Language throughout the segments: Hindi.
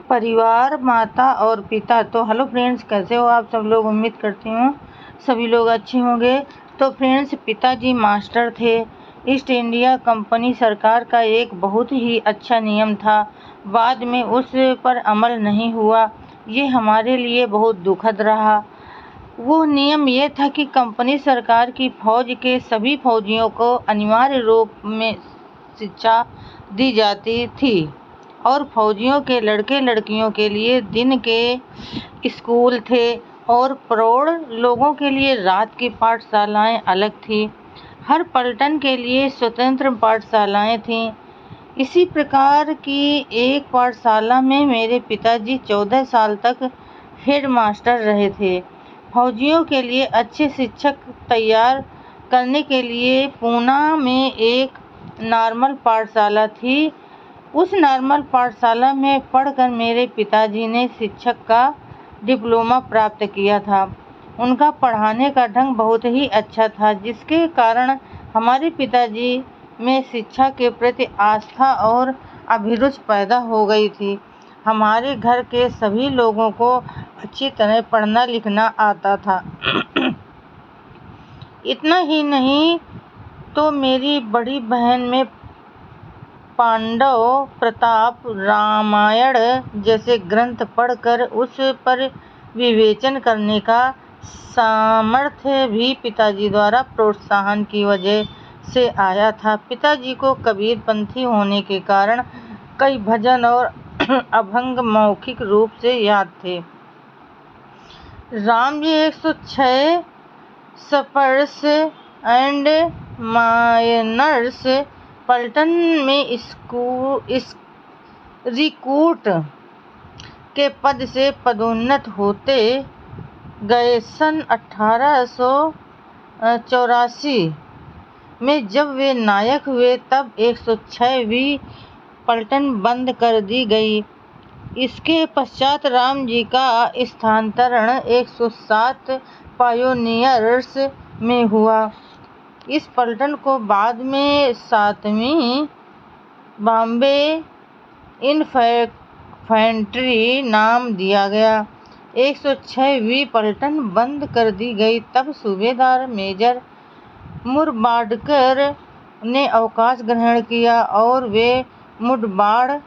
परिवार, माता और पिता। तो हेलो फ्रेंड्स, कैसे हो आप सब लोग। उम्मीद करती हूँ सभी लोग अच्छे होंगे। तो फ्रेंड्स, पिताजी मास्टर थे। ईस्ट इंडिया कंपनी सरकार का एक बहुत ही अच्छा नियम था, बाद में उस पर अमल नहीं हुआ। ये हमारे लिए बहुत दुखद रहा। वो नियम ये था कि कंपनी सरकार की फौज के सभी फौजियों को अनिवार्य रूप में शिक्षा दी जाती थी और फौजियों के लड़के लड़कियों के लिए दिन के स्कूल थे और प्रौढ़ लोगों के लिए रात की पाठशालाएं अलग थी। हर पलटन के लिए स्वतंत्र पाठशालाएं थीं। इसी प्रकार की एक पाठशाला में मेरे पिताजी 14 साल तक हेड मास्टर रहे थे। फौजियों के लिए अच्छे शिक्षक तैयार करने के लिए पूना में एक नॉर्मल पाठशाला थी। उस नॉर्मल पाठशाला में पढ़कर मेरे पिताजी ने शिक्षक का डिप्लोमा प्राप्त किया था। उनका पढ़ाने का ढंग बहुत ही अच्छा था, जिसके कारण हमारे पिताजी में शिक्षा के प्रति आस्था और अभिरुचि पैदा हो गई थी। हमारे घर के सभी लोगों को अच्छी तरह पढ़ना लिखना आता था। इतना ही नहीं तो मेरी बड़ी बहन में पांडव प्रताप रामायण जैसे ग्रंथ पढ़कर उस पर विवेचन करने का सामर्थ्य भी पिताजी द्वारा प्रोत्साहन की वजह से आया था। पिताजी को कबीरपंथी होने के कारण कई भजन और अभंग मौखिक रूप से याद थे। राम जी 106 स्पर्स एंड माइनर्स पलटन में रिक्रूट के पद से पदोन्नत होते गए। सन 1884 में जब वे नायक हुए तब 106वीं पलटन बंद कर दी गई। इसके पश्चात राम जी का स्थानांतरण 107 पायोनियर्स में हुआ। इस पलटन को बाद में 7वीं बॉम्बे इन्फैंट्री नाम दिया गया। 106वीं पलटन बंद कर दी गई तब सूबेदार मेजर मुरबाडकर ने अवकाश ग्रहण किया और वे मुडबाड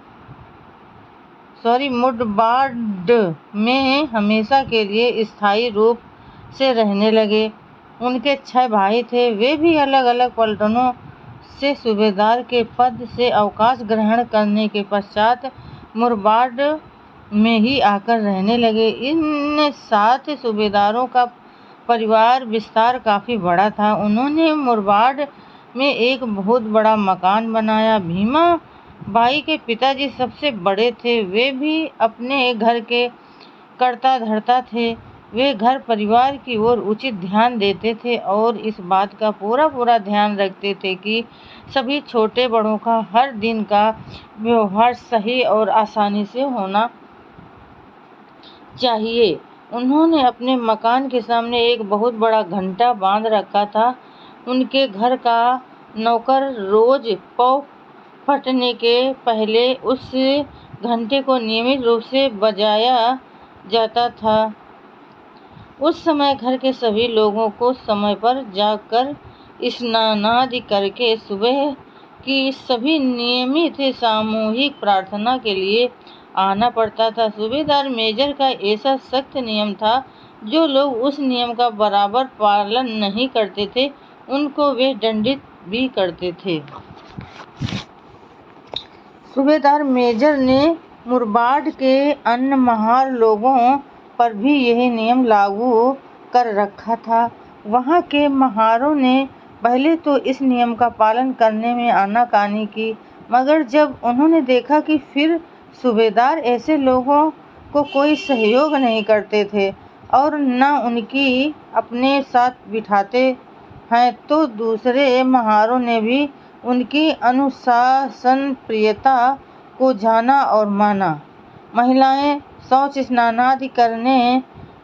में हमेशा के लिए स्थायी रूप से रहने लगे। उनके 6 भाई थे, वे भी अलग अलग पलटनों से सूबेदार के पद से अवकाश ग्रहण करने के पश्चात मुरबाड में ही आकर रहने लगे। इन 7 सूबेदारों का परिवार विस्तार काफी बड़ा था। उन्होंने मुरबाड में एक बहुत बड़ा मकान बनाया। भीमा बाई के पिताजी सबसे बड़े थे। वे भी अपने घर के कर्ता धर्ता थे। वे घर परिवार की ओर उचित ध्यान देते थे और इस बात का पूरा ध्यान रखते थे कि सभी छोटे बड़ों का हर दिन का व्यवहार सही और आसानी से होना चाहिए। उन्होंने अपने मकान के सामने एक बहुत बड़ा घंटा बांध रखा था। उनके घर का नौकर रोज पौ फटने के पहले उस घंटे को नियमित रूप से बजाया जाता था। उस समय घर के सभी लोगों को समय पर जाकर स्नानादि करके सुबह की सभी नियमित सामूहिक प्रार्थना के लिए आना पड़ता था। सूबेदार मेजर का ऐसा सख्त नियम था, जो लोग उस नियम का बराबर पालन नहीं करते थे उनको वे दंडित भी करते थे। सूबेदार मेजर ने मुरबाड के अन्य महार लोगों पर भी यही नियम लागू कर रखा था। वहाँ के महारों ने पहले तो इस नियम का पालन करने में आनाकानी की, मगर जब उन्होंने देखा कि फिर सूबेदार ऐसे लोगों को कोई सहयोग नहीं करते थे और न उनकी अपने साथ बिठाते हैं, तो दूसरे महारों ने भी उनकी अनुशासन प्रियता को जाना और माना। महिलाएं शौच स्नानादि करने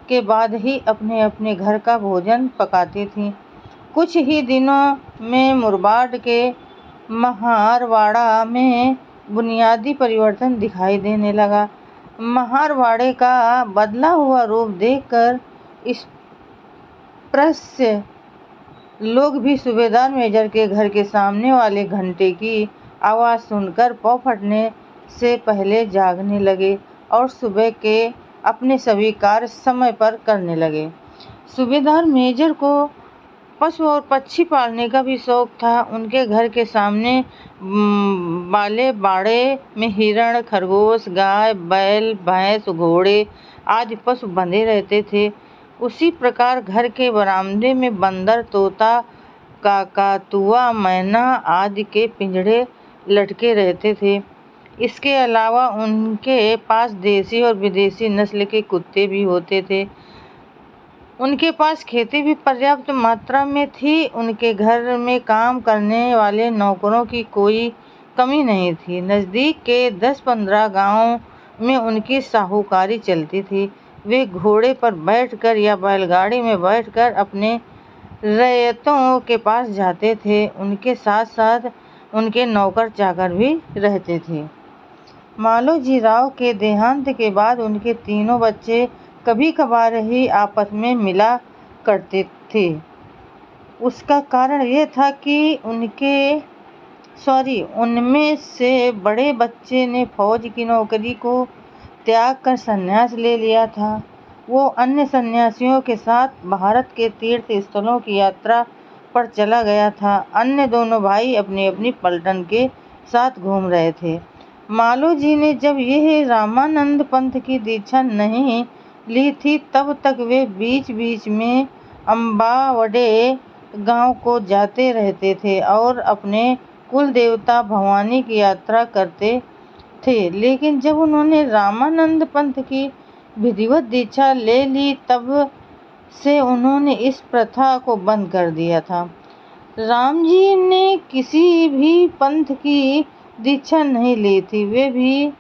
के बाद ही अपने अपने घर का भोजन पकाती थीं। कुछ ही दिनों में मुरबाड के महारवाड़ा में बुनियादी परिवर्तन दिखाई देने लगा। महारवाड़े का बदला हुआ रूप देखकर स्पृश्य लोग भी सूबेदार मेजर के घर के सामने वाले घंटे की आवाज़ सुनकर पौ फटने से पहले जागने लगे और सुबह के अपने सभी कार्य समय पर करने लगे। सूबेदार मेजर को पशु और पक्षी पालने का भी शौक था। उनके घर के सामने वाले बाड़े में हिरण, खरगोश, गाय, बैल, भैंस, घोड़े आदि पशु बंधे रहते थे। उसी प्रकार घर के बरामदे में बंदर, तोता, काकातुआ, मैना आदि के पिंजड़े लटके रहते थे। इसके अलावा उनके पास देसी और विदेशी नस्ल के कुत्ते भी होते थे। उनके पास खेती भी पर्याप्त मात्रा में थी। उनके घर में काम करने वाले नौकरों की कोई कमी नहीं थी। नज़दीक के 10-15 गांवों में उनकी साहूकारी चलती थी। वे घोड़े पर बैठकर या बैलगाड़ी में बैठकर अपने रैयतों के पास जाते थे। उनके साथ साथ उनके नौकर चाकर भी रहते थे। मालोजी राव के देहांत के बाद उनके तीनों बच्चे कभी कभार ही आपस में मिला करते थे। उसका कारण ये था कि उनमें से बड़े बच्चे ने फौज की नौकरी को त्याग कर संन्यास ले लिया था। वो अन्य सन्यासियों के साथ भारत के तीर्थ स्थलों की यात्रा पर चला गया था। अन्य दोनों भाई अपनी अपनी पलटन के साथ घूम रहे थे। मालोजी ने जब यह रामानंद पंथ की दीक्षा नहीं ली थी तब तक वे बीच बीच में अम्बावडे गांव को जाते रहते थे और अपने कुल देवता भवानी की यात्रा करते थे। लेकिन जब उन्होंने रामानंद पंथ की विधिवत दीक्षा ले ली तब से उन्होंने इस प्रथा को बंद कर दिया था। राम जी ने किसी भी पंथ की दीक्षा नहीं ली थी। वे भी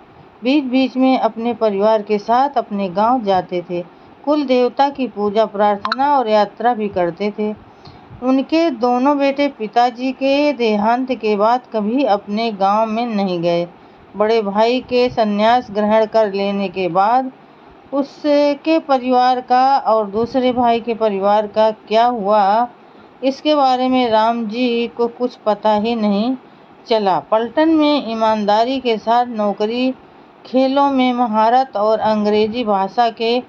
बीच बीच में अपने परिवार के साथ अपने गांव जाते थे। कुल देवता की पूजा प्रार्थना और यात्रा भी करते थे। उनके दोनों बेटे पिताजी के देहांत के बाद कभी अपने गांव में नहीं गए। बड़े भाई के संन्यास ग्रहण कर लेने के बाद उसके परिवार का और दूसरे भाई के परिवार का क्या हुआ, इसके बारे में राम जी को कुछ पता ही नहीं चला। पलटन में ईमानदारी के साथ नौकरी, खेलों में महारत और अंग्रेजी भाषा के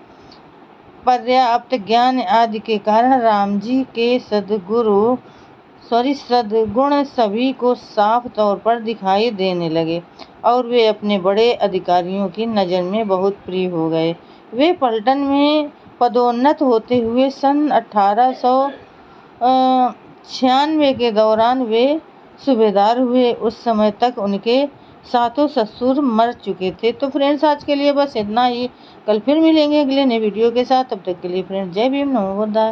पर्याप्त ज्ञान आदि के कारण राम जी के सद्गुण सभी को साफ तौर पर दिखाई देने लगे और वे अपने बड़े अधिकारियों की नज़र में बहुत प्रिय हो गए। वे पलटन में पदोन्नत होते हुए सन 1896 के दौरान वे सूबेदार हुए। उस समय तक उनके सातों ससुर मर चुके थे। तो फ्रेंड्स, आज के लिए बस इतना ही। कल फिर मिलेंगे अगले नए वीडियो के साथ। तब तक के लिए फ्रेंड्स, जय भीम, नमो बुद्धाय।